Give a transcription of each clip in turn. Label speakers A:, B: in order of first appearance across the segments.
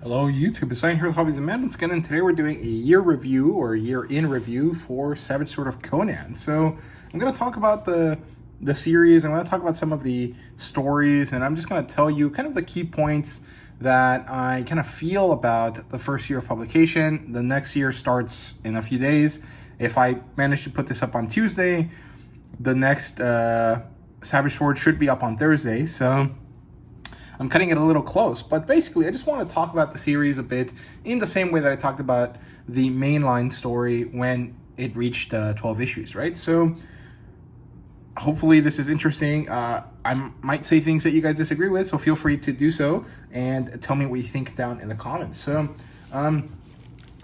A: Hello YouTube, it's Ryan here with Hobbies and Madness again, and today we're doing a year review or year in review for Savage Sword of Conan. So I'm going to talk about the series, I'm going to talk about some of the stories, and I'm just going to tell you kind of the key points that I kind of feel about the first year of publication. The next year starts in a few days. If I manage to put this up on Tuesday, the next Savage Sword should be up on Thursday, so I'm cutting it a little close, but basically I just want to talk about the series a bit in the same way that I talked about the mainline story when it reached 12 issues, right? So hopefully this is interesting. I might say things that you guys disagree with, so feel free to do so and tell me what you think down in the comments. So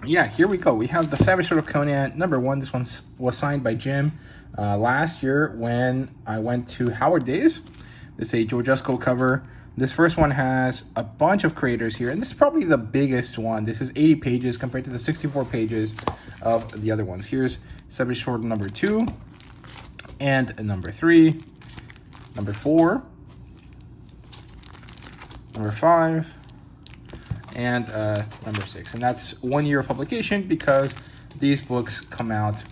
A: yeah, here we go. We have the Savage Sword of Conan #1. This one was signed by Jim last year when I went to Howard Days. This is a Joe Jusko cover. This first one has a bunch of creators here, and this is probably the biggest one. This is 80 pages compared to the 64 pages of the other ones. Here's Savage Sword #2, and #3, #4, #5, and #6. And that's 1 year of publication because these books come out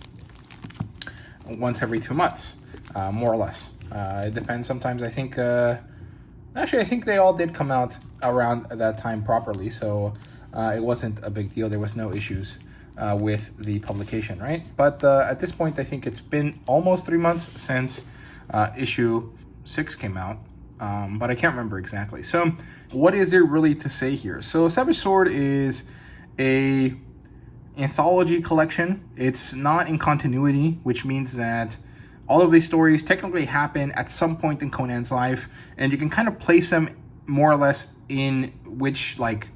A: once every 2 months, more or less. It depends. Sometimes I think... Actually, I think they all did come out around that time properly, so it wasn't a big deal. There was no issues with the publication, right? But at this point, I think it's been almost 3 months since issue 6 came out, but I can't remember exactly. So what is there really to say here? So Savage Sword is a anthology collection. It's not in continuity, which means that all of these stories technically happen at some point in Conan's life, and you can kind of place them more or less in which, like,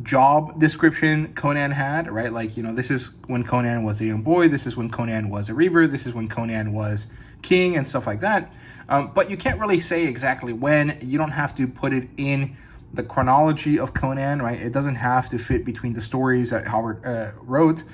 A: job description Conan had, right? Like, you know, this is when Conan was a young boy, this is when Conan was a reaver, this is when Conan was king, and stuff like that. But you can't really say exactly when. You don't have to put it in the chronology of Conan, right? It doesn't have to fit between the stories that Howard wrote.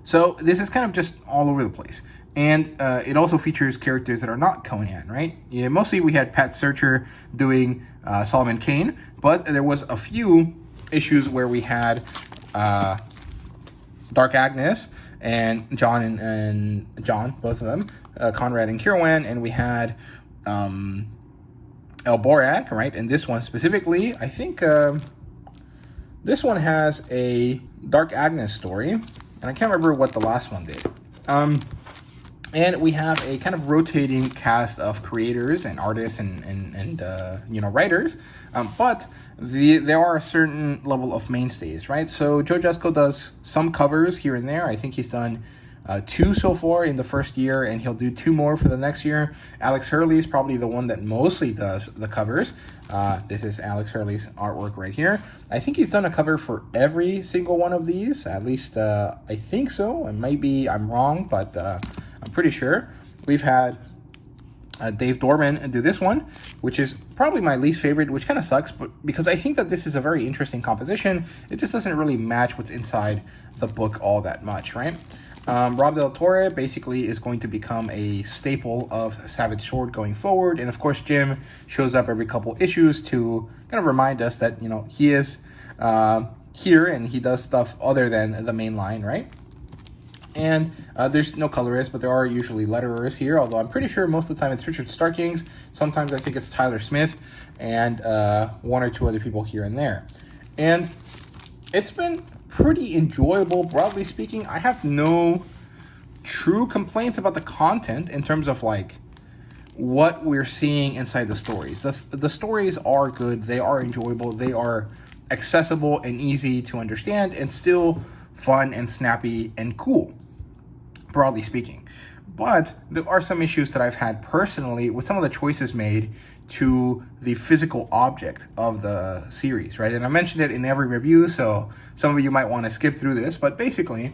A: So this is kind of just all over the place. And it also features characters that are not Conan, right? Yeah, mostly we had Pat Searcher doing Solomon Kane, but there was a few issues where we had Dark Agnes and John and John, both of them, Conrad and Kirwan, and we had El Borak, right? And this one specifically, I think this one has a Dark Agnes story. And I can't remember what the last one did. And we have a kind of rotating cast of creators and artists and you know, writers. But there are a certain level of mainstays, right? So Joe Jusko does some covers here and there. I think he's done 2 so far in the first year, and he'll do 2 more for the next year. Alex Hurley is probably the one that mostly does the covers. This is Alex Hurley's artwork right here. I think he's done a cover for every single one of these, at least I think so. And maybe I'm wrong, but I'm pretty sure. We've had Dave Dorman do this one, which is probably my least favorite, which kind of sucks, but because I think that this is a very interesting composition. It just doesn't really match what's inside the book all that much, right? Rob Del Torre basically is going to become a staple of Savage Sword going forward. And of course, Jim shows up every couple issues to kind of remind us that, you know, he is here and he does stuff other than the main line, right? And there's no colorist, but there are usually letterers here, although I'm pretty sure most of the time it's Richard Starkings. Sometimes I think it's Tyler Smith and 1 or 2 other people here and there. And it's been pretty enjoyable, broadly speaking. I have no true complaints about the content in terms of, like, what we're seeing inside the stories. The stories are good, they are enjoyable, they are accessible and easy to understand, and still fun and snappy and cool, broadly speaking. But there are some issues that I've had personally with some of the choices made to the physical object of the series, right? And I mentioned it in every review, so some of you might want to skip through this, but basically,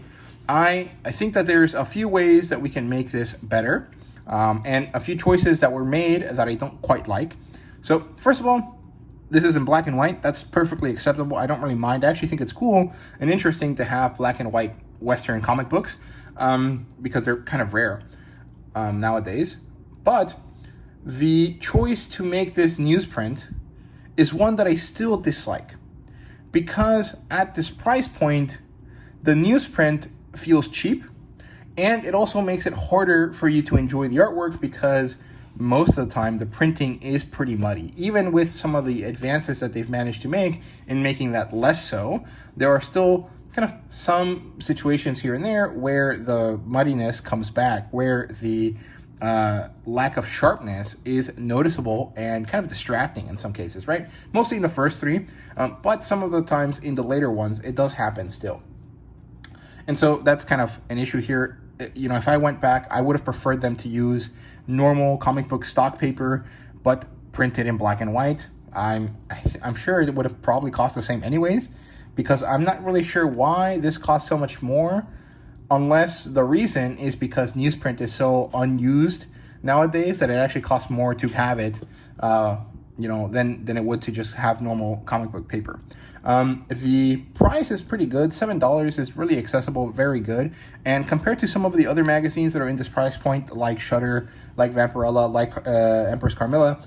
A: I think that there's a few ways that we can make this better, and a few choices that were made that I don't quite like. So first of all, this is in black and white. That's perfectly acceptable. I don't really mind. I actually think it's cool and interesting to have black and white Western comic books, because they're kind of rare nowadays. But the choice to make this newsprint is one that I still dislike, because at this price point, the newsprint feels cheap, and it also makes it harder for you to enjoy the artwork because most of the time the printing is pretty muddy. Even with some of the advances that they've managed to make in making that less so, there are still kind of some situations here and there where the muddiness comes back, where the lack of sharpness is noticeable and kind of distracting in some cases, right? Mostly in the first three, but some of the times in the later ones, it does happen still. And so that's kind of an issue here. You know, if I went back, I would have preferred them to use normal comic book stock paper, but printed in black and white. I'm sure it would have probably cost the same anyways, because I'm not really sure why this costs so much more, unless the reason is because newsprint is so unused nowadays that it actually costs more to have it, you know, than it would to just have normal comic book paper. The price is pretty good. $7 is really accessible, very good. And compared to some of the other magazines that are in this price point, like Shudder, like Vampirella, like Vampiress Carmilla,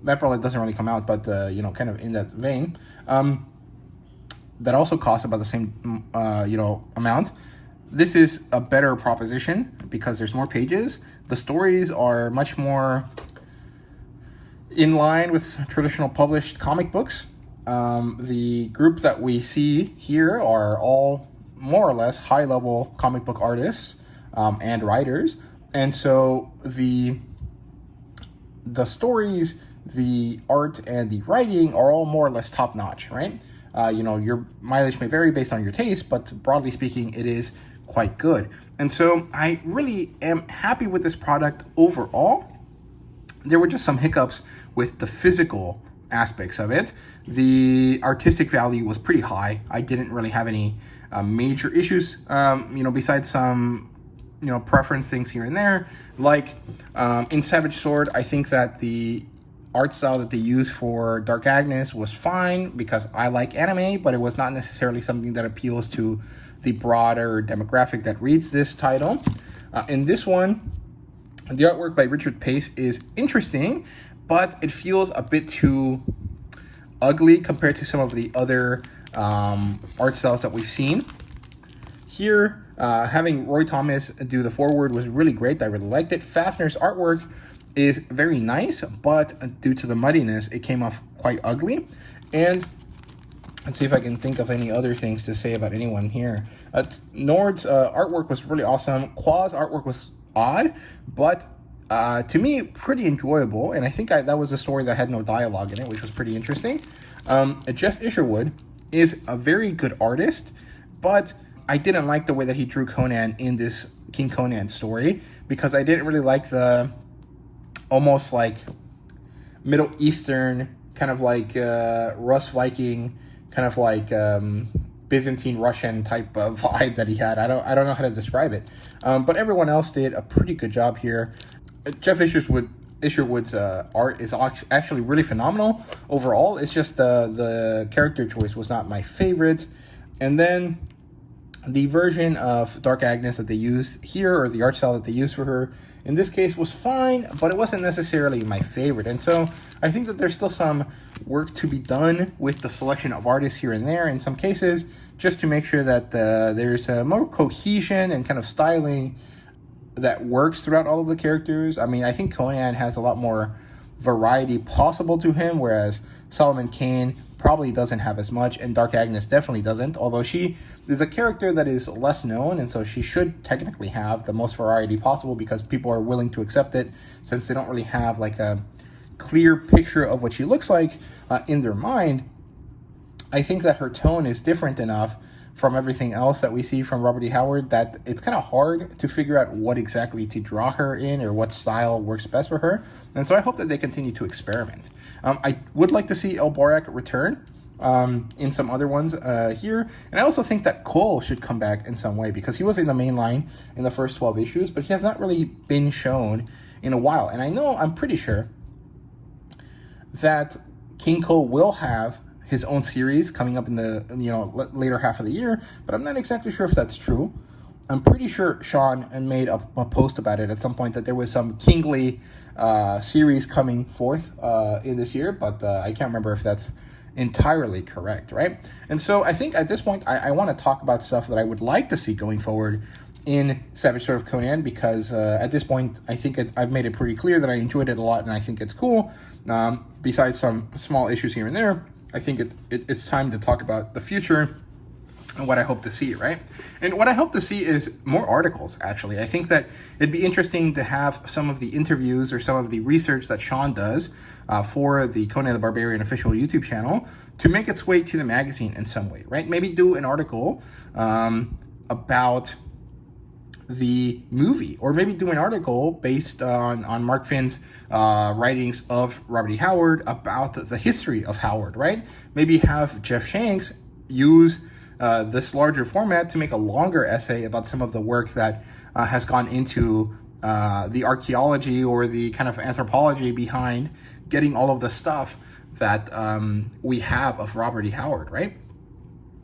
A: Vampirella doesn't really come out, but you know, kind of in that vein, that also costs about the same you know, amount. This is a better proposition because there's more pages. The stories are much more in line with traditional published comic books. The group that we see here are all more or less high-level comic book artists and writers, and so the stories, the art, and the writing are all more or less top-notch, right? You know, your mileage may vary based on your taste, but broadly speaking, it is quite good. And so I really am happy with this product overall. There were just some hiccups with the physical aspects of it. The artistic value was pretty high. I didn't really have any major issues, you know, besides some, you know, preference things here and there. Like in Savage Sword, I think that the art style that they used for Dark Agnes was fine because I like anime, but it was not necessarily something that appeals to the broader demographic that reads this title. In this one, the artwork by Richard Pace is interesting, but it feels a bit too ugly compared to some of the other art styles that we've seen. Here, having Roy Thomas do the foreword was really great. I really liked it. Fafner's artwork is very nice, but due to the muddiness, it came off quite ugly. And let's see if I can think of any other things to say about anyone here. Nord's artwork was really awesome. Qua's artwork was odd, but to me, pretty enjoyable. And I think that was a story that had no dialogue in it, which was pretty interesting. Jeff Isherwood is a very good artist, but I didn't like the way that he drew Conan in this King Conan story, because I didn't really like the almost like Middle Eastern, kind of like Rus Viking, kind of like Byzantine Russian type of vibe that he had. I don't know how to describe it, but everyone else did a pretty good job here. Jeff Isherwood's art is actually really phenomenal overall. It's just the character choice was not my favorite. And then the version of Dark Agnes that they used here, or the art style that they used for her, in this case was fine, but it wasn't necessarily my favorite. And so I think that there's still some work to be done with the selection of artists here and there in some cases, just to make sure that there's more cohesion and kind of styling that works throughout all of the characters. I mean, I think Conan has a lot more variety possible to him, whereas Solomon Kane probably doesn't have as much, and Dark Agnes definitely doesn't, although she is a character that is less known, and so she should technically have the most variety possible because people are willing to accept it, since they don't really have like a clear picture of what she looks like in their mind. I think that her tone is different enough from everything else that we see from Robert E. Howard that it's kind of hard to figure out what exactly to draw her in or what style works best for her. And so I hope that they continue to experiment. I would like to see El Borak return in some other ones here. And I also think that Cole should come back in some way, because he was in the main line in the first 12 issues, but he has not really been shown in a while. And I'm pretty sure that King Cole will have his own series coming up in the later half of the year, but I'm not exactly sure if that's true. I'm pretty sure Sean made a post about it at some point, that there was some kingly series coming forth in this year, but I can't remember if that's entirely correct, right? And so I think at this point, I want to talk about stuff that I would like to see going forward in Savage Sword of Conan, because at this point, I think I've made it pretty clear that I enjoyed it a lot and I think it's cool. Besides some small issues here and there, I think it's time to talk about the future and what I hope to see, right? And what I hope to see is more articles, actually. I think that it'd be interesting to have some of the interviews or some of the research that Sean does for the Conan the Barbarian official YouTube channel to make its way to the magazine in some way, right? Maybe do an article about the movie, or maybe do an article based on Mark Finn's writings of Robert E. Howard about the history of Howard, right? Maybe have Jeff Shanks use this larger format to make a longer essay about some of the work that has gone into the archaeology or the kind of anthropology behind getting all of the stuff that we have of Robert E. Howard, right?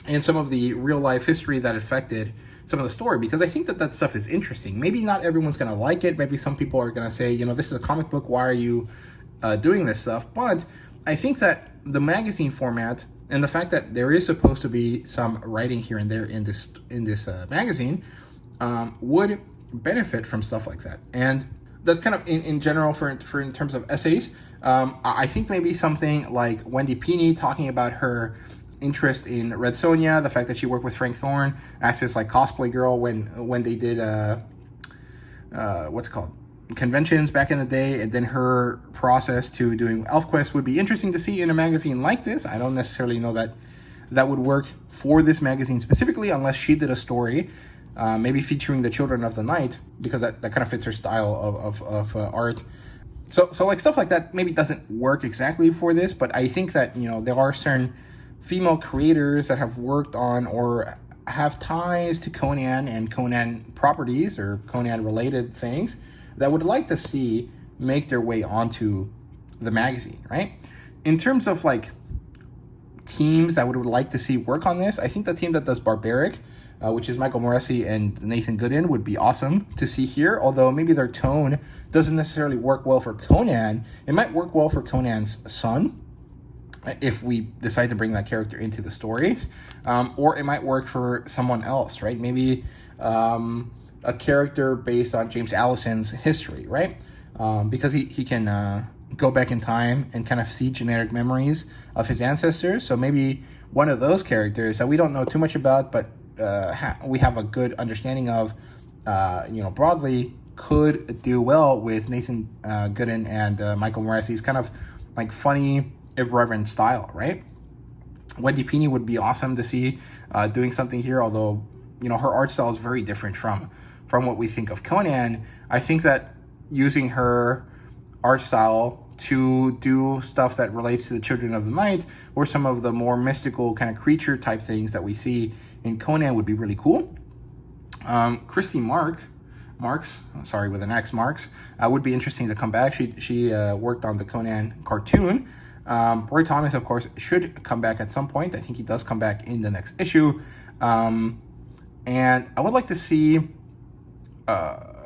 A: And some of the real life history that affected some of the story, because I think that stuff is interesting. Maybe not everyone's going to like it. Maybe some people are going to say, this is a comic book. Why are you doing this stuff? But I think that the magazine format and the fact that there is supposed to be some writing here and there in this magazine would benefit from stuff like that. And that's kind of in general for in terms of essays. I think maybe something like Wendy Pini talking about her interest in Red Sonja, the fact that she worked with Frank Thorne as his like cosplay girl when they did what's it called, conventions back in the day, and then her process to doing ElfQuest would be interesting to see in a magazine like this. I don't necessarily know that would work for this magazine specifically, unless she did a story maybe featuring the Children of the Night, because that kind of fits her style of art. So like stuff like that maybe doesn't work exactly for this, but I think that there are certain female creators that have worked on or have ties to Conan and Conan properties or Conan related things that would like to see make their way onto the magazine, right? In terms of like teams that would like to see work on this, I think the team that does Barbaric, which is Michael Moresi and Nathan Gooden, would be awesome to see here. Although maybe their tone doesn't necessarily work well for Conan. It might work well for Conan's son, if we decide to bring that character into the stories, or it might work for someone else, right? Maybe a character based on James Allison's history, right? Because he can go back in time and kind of see generic memories of his ancestors. So maybe one of those characters that we don't know too much about, but we have a good understanding of, broadly, could do well with Nathan Gooden and Michael Moresi's kind of like funny, irreverent style, right? Wendy Pini would be awesome to see doing something here, although her art style is very different from what we think of Conan. I think that using her art style to do stuff that relates to the Children of the Night or some of the more mystical kind of creature type things that we see in Conan would be really cool. Christy Marks, with an X, Marks, would be interesting to come back. She worked on the Conan cartoon. Roy Thomas, of course, should come back at some point. I think he does come back in the next issue. And I would like to see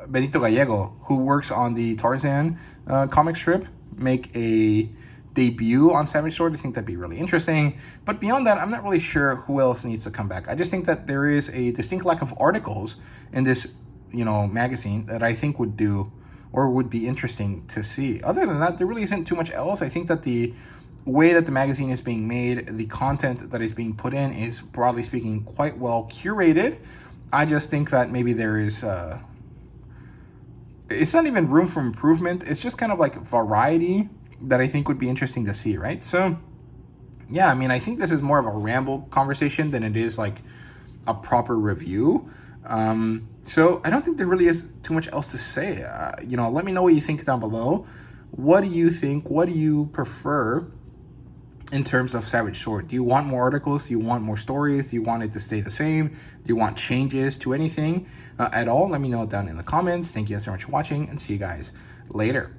A: Benito Gallego, who works on the Tarzan comic strip, make a debut on Savage Sword. I think that'd be really interesting. But beyond that, I'm not really sure who else needs to come back. I just think that there is a distinct lack of articles in this, magazine that I think would do or would be interesting to see. Other than that, there really isn't too much else. I think that the way that the magazine is being made, the content that is being put in is, broadly speaking, quite well curated. I just think that maybe there is... it's not even room for improvement. It's just kind of like variety that I think would be interesting to see, right? So, yeah, I think this is more of a ramble conversation than it is like a proper review. So I don't think there really is too much else to say. Let me know what you think down below. What do you think? What do you prefer in terms of Savage Sword? Do you want more articles? Do you want more stories? Do you want it to stay the same? Do you want changes to anything at all? Let me know down in the comments. Thank you guys so much for watching, and see you guys later.